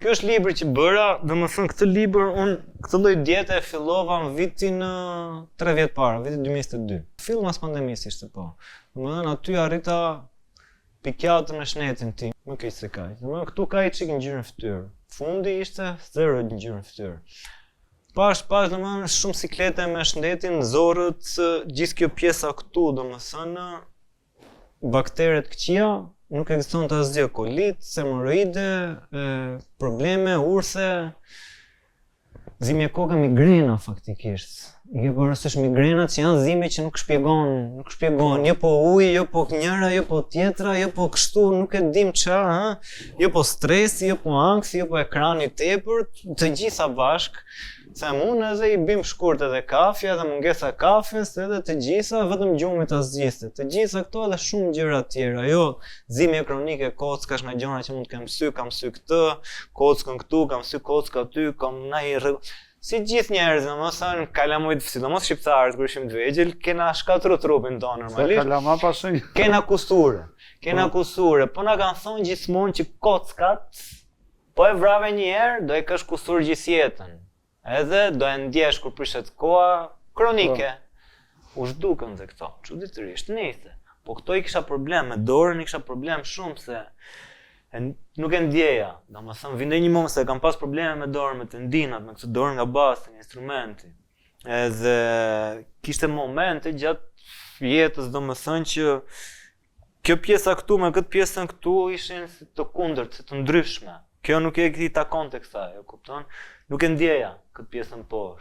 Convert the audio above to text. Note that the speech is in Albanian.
Kjo është libri që bëra, domethënë këtë libër këtë lloj diete e fillova në vitin 3 vjet para, vitin 2022. Fillim pas pandemisë ishte po. Domethënë aty arrita pikjatën me shnetin tim, më keq se kaq. Domethënë këtu ka i çik ngjyrën fytyrë. Fundi ishte 0 ngjyrën fytyrë. Pash domethënë shumë siklete me shnetin, zorët, gjithë kjo pjesa këtu, domethënë bakteret këqija, nuk ekziston të asgjë, kolit, hemoroide, probleme, urse, zimje koke, migrena faktikisht. I ke parasysh migrenat që janë zimje që nuk shpjegon, jo po ujë, jo po njëra, jo po tjetra, jo po kështu, nuk e dim çfarë, jo po stresi, jo po anksi, jo po ekrani tepër, të gjitha bashk. Them unë edhe i bim shkurt edhe kafja dhe mungesa e kafes edhe të gjitha vetëm gjumi ta zgjiste. Të gjitha këto edhe shumë gjëra tjera, jo zimje kronike, kockash nga gjëra që mund të kam sy këtë, kockën këtu, kam sy kocka aty, kam si gjithë njerëzit, domethënë kalamojt, sidomos shqiptarët kur ishim të vegjël, kena shkatru trupin tonë normalisht. Kalama pasën. Kena kusure, po na kanë thonë gjithmonë që kockat, po e vrave një herë, do e kesh kusur gjithë jetën. Edhe do e ndjesh kur prishet koha kronike. U zhdukën dhe këto, çuditërisht, nejse. Po këto i kisha problem, me dorën i kisha problem shumë se nuk e ndjeja. Domethënë vinte një moment se kam pas probleme me dorën, me tendinat, me këtë dorë nga basti, një instrumenti. Edhe kishte momente gjatë jetës, domethënë që kjo pjesa këtu me këtë pjesën këtu ishin të kundërt, të ndryshme. Kjo nuk e takon tek kësaj, e kupton? Nuk e ndjeja këtë pjesën poshtë.